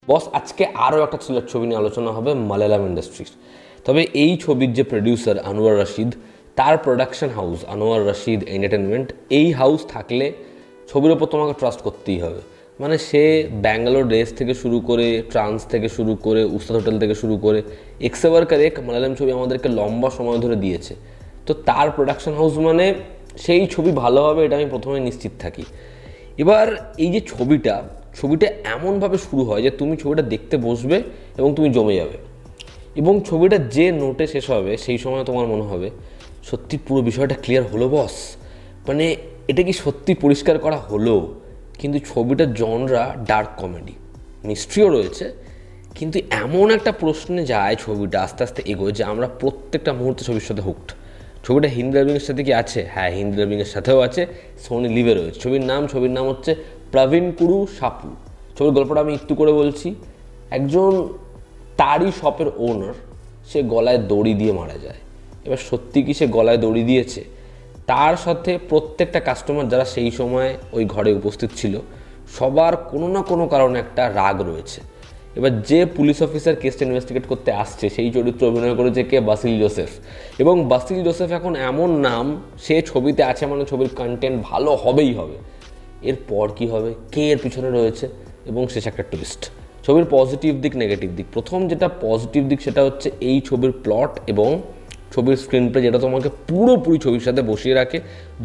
বস আজকে আরও একটা থ্রিলার ছবি নিয়ে আলোচনা হবে মালায়ালাম ইন্ডাস্ট্রির। তবে এই ছবির যে প্রডিউসার আনোয়ার রশিদ, তার production house Anwar Rashid entertainment, এই হাউস থাকলে ছবির ওপর তোমাকে ট্রাস্ট করতেই হবে। মানে সে ব্যাঙ্গালোর ডেজ থেকে শুরু করে, ট্রান্স থেকে শুরু করে, উস্তাদ হোটেল থেকে শুরু করে এক্সেবার কারেক মালায়ালাম ছবি আমাদেরকে লম্বা সময় ধরে দিয়েছে। তো তার প্রোডাকশন হাউস মানে সেই ছবি ভালো হবে, এটা আমি প্রথমে নিশ্চিত থাকি। এবার এই যে ছবিটা এমনভাবে শুরু হয় যে তুমি ছবিটা দেখতে বসবে এবং তুমি জমে যাবে, এবং ছবিটা যে নোটে শেষ হবে সেই সময় তোমার মনে হবে সত্যি পুরো বিষয়টা ক্লিয়ার হলো বস, মানে এটা কি সত্যি পরিষ্কার করা হলো। কিন্তু ছবিটার জনরা ডার্ক কমেডি, মিস্ট্রিও রয়েছে, কিন্তু এমন একটা প্রশ্নে যায় ছবিটা আস্তে আস্তে এগোয় যে আমরা প্রত্যেকটা মুহূর্তে ছবির সাথে হুকড। ছবিটা হিন্দি ডাবিংয়ের সাথে কি আছে? হ্যাঁ, হিন্দি ডাবিংয়ের সাথেও আছে, সোনি লিভে রয়েছে। ছবির নাম হচ্ছে প্রবীণ কুরু সাপু। ছবির গল্পটা আমি একটু করে বলছি। একজন তারই শপের ওনার, সে গলায় দড়ি দিয়ে মারা যায়। এবার সত্যি কি সে গলায় দড়ি দিয়েছে? তার সাথে প্রত্যেকটা কাস্টমার যারা সেই সময় ওই ঘরে উপস্থিত ছিল, সবার কোনো না কোনো কারণে একটা রাগ রয়েছে। এবার যে পুলিশ অফিসার কেসটা ইনভেস্টিগেট করতে আসছে, সেই চরিত্র অভিনয় করেছে কে? বাসিল জোসেফ। এবং বাসিল জোসেফ এখন এমন নাম, সে ছবিতে আছে মানে ছবির কন্টেন্ট ভালো হবেই হবে। এরপর কি হবে, কে এর পিছনে রয়েছে, এবং শেষ একটা টুইস্ট। ছবির পজিটিভ দিক, নেগেটিভ দিক। প্রথম যেটা পজিটিভ দিক সেটা হচ্ছে এই ছবির প্লট এবং ছবির স্ক্রিন প্লে, যেটা তোমাকে পুরোপুরি ছবির সাথে বসিয়ে রাখে।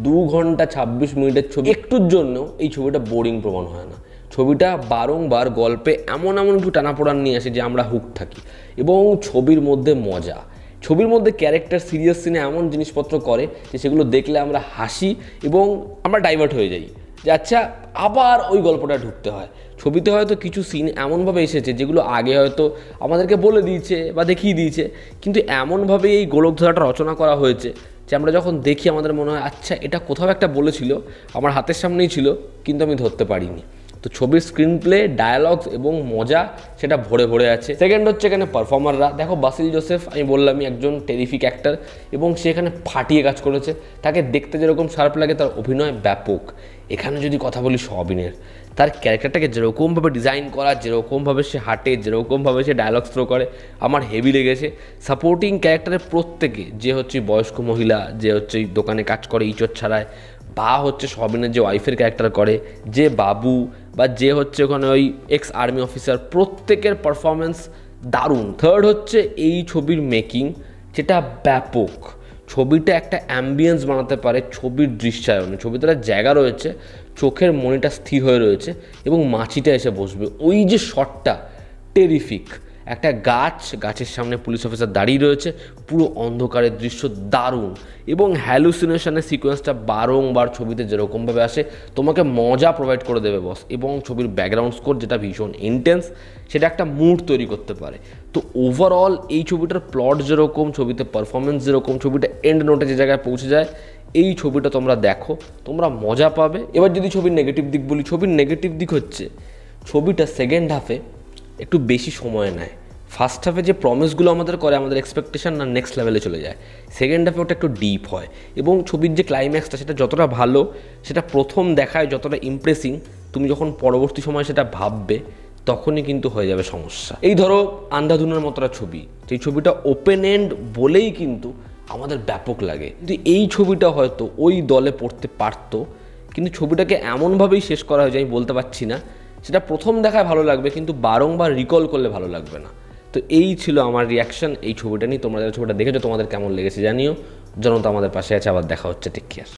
2 ঘন্টা 26 মিনিটের ছবি, একটুর জন্য এই ছবিটা বোরিং প্রমাণ হয় না। ছবিটা বারংবার গল্পে এমন কিছু টানাপোড়ান নিয়ে আসে যে আমরা হুক থাকি। এবং ছবির মধ্যে মজা, ছবির মধ্যে ক্যারেক্টার সিরিয়াস সিনে এমন জিনিসপত্র করে যে সেগুলো দেখলে আমরা হাসি এবং আমরা ডাইভার্ট হয়ে যাই যে আচ্ছা আবার ওই গল্পটা ঢুকতে হয়। ছবিতে হয়তো কিছু সিন এমনভাবে এসেছে যেগুলো আগে হয়তো আমাদেরকে বলে দিয়েছে বা দেখিয়ে দিয়েছে, কিন্তু এমনভাবে এই গোলকধারাটা রচনা করা হয়েছে যে আমরা যখন দেখি আমাদের মনে হয় আচ্ছা এটা কোথাও একটা বলেছিল, আমার হাতের সামনেই ছিল, কিন্তু আমি ধরতে পারিনি। তো ছবির স্ক্রিন প্লে, ডায়ালগস এবং মজা সেটা ভরে ভরে আছে। সেকেন্ড হচ্ছে এখানে পারফর্মাররা। দেখো বাসিল জোসেফ, আমি বললামই, একজন টেরিফিক অ্যাক্টর, এবং সে এখানে ফাটিয়ে কাজ করেছে। তাকে দেখতে যেরকম শার্প লাগে, তার অভিনয় ব্যাপক। এখানে যদি কথা বলি সবিনের, তার ক্যারেক্টারটাকে যেরকমভাবে ডিজাইন করা, যেরকমভাবে সে হাঁটে, যেরকমভাবে সে ডায়লগ থ্রো করে, আমার হেভি লেগেছে। সাপোর্টিং ক্যারেক্টারের প্রত্যেকে, যে হচ্ছে বয়স্ক মহিলা, যে হচ্ছে দোকানে কাজ করে ইঁচড় ছাড়ায়, বা হচ্ছে সবিনের যে ওয়াইফের ক্যারেক্টার করে, যে বাবু, বা যে হচ্ছে ওখানে ওই এক্স আর্মি অফিসার, প্রত্যেকের পারফরমেন্স দারুণ। থার্ড হচ্ছে এই ছবির মেকিং, যেটা ব্যাপক। ছবিটা একটা অ্যাম্বিয়েন্স বানাতে পারে ছবির দৃশ্যায়নে। ছবিতে একটা জায়গা রয়েছে, চোখের মনিটা স্থির হয়ে রয়েছে এবং মাছিটা এসে বসবে। ওই যে শটটা টেরিফিক। একটা গাছের সামনে পুলিশ অফিসার দাঁড়িয়ে রয়েছে, পুরো অন্ধকারের দৃশ্য দারুণ। এবং হ্যালুসিনেশনের সিকোয়েন্সটা বারংবার ছবিতে যেরকমভাবে আসে তোমাকে মজা প্রোভাইড করে দেবে বস। এবং ছবির ব্যাকগ্রাউন্ড স্কোর যেটা ভীষণ ইন্টেন্স, সেটা একটা মুড তৈরি করতে পারে। তো ওভারঅল এই ছবিটার প্লট যেরকম, ছবিতে পারফরমেন্স যেরকম, ছবিটা এন্ড নোটে যে জায়গায় পৌঁছে যায়, এই ছবিটা তোমরা দেখো, তোমরা মজা পাবে। এবার যদি ছবির নেগেটিভ দিক বলি, ছবির নেগেটিভ দিক হচ্ছে ছবিটা সেকেন্ড হাফে একটু বেশি সময় নেয়। ফার্স্ট হাফে যে প্রমিসগুলো আমাদের করে, আমাদের এক্সপেকটেশন না নেক্সট লেভেলে চলে যায়। সেকেন্ড হাফে ওটা একটু ডিপ হয়, এবং ছবির যে ক্লাইম্যাক্সটা সেটা যতটা ভালো, সেটা প্রথম দেখায় যতটা ইমপ্রেসিং, তুমি যখন পরবর্তী সময় সেটা ভাববে তখনই কিন্তু হয়ে যাবে সমস্যা। এই ধরো আন্ধাধুনের মতোটা ছবি, সেই ছবিটা ওপেন এন্ড বলেই কিন্তু আমাদের ব্যাপক লাগে, কিন্তু এই ছবিটা হয়তো ওই দলে পড়তে পারতো, কিন্তু ছবিটাকে এমনভাবেই শেষ করা হয়েছে, আমি বলতে পারছি না। সেটা প্রথম দেখায় ভালো লাগবে, কিন্তু বারংবার রিকল করলে ভালো লাগবে না। তো এই ছিল আমার রিয়াকশন এই ছবিটা নিয়ে। তোমরা যারা ছবিটা দেখেছো তোমাদের কেমন লেগেছে জানিও। জনতা আমাদের পাশে আছে, আবার দেখা হচ্ছে, টেক কেয়ার।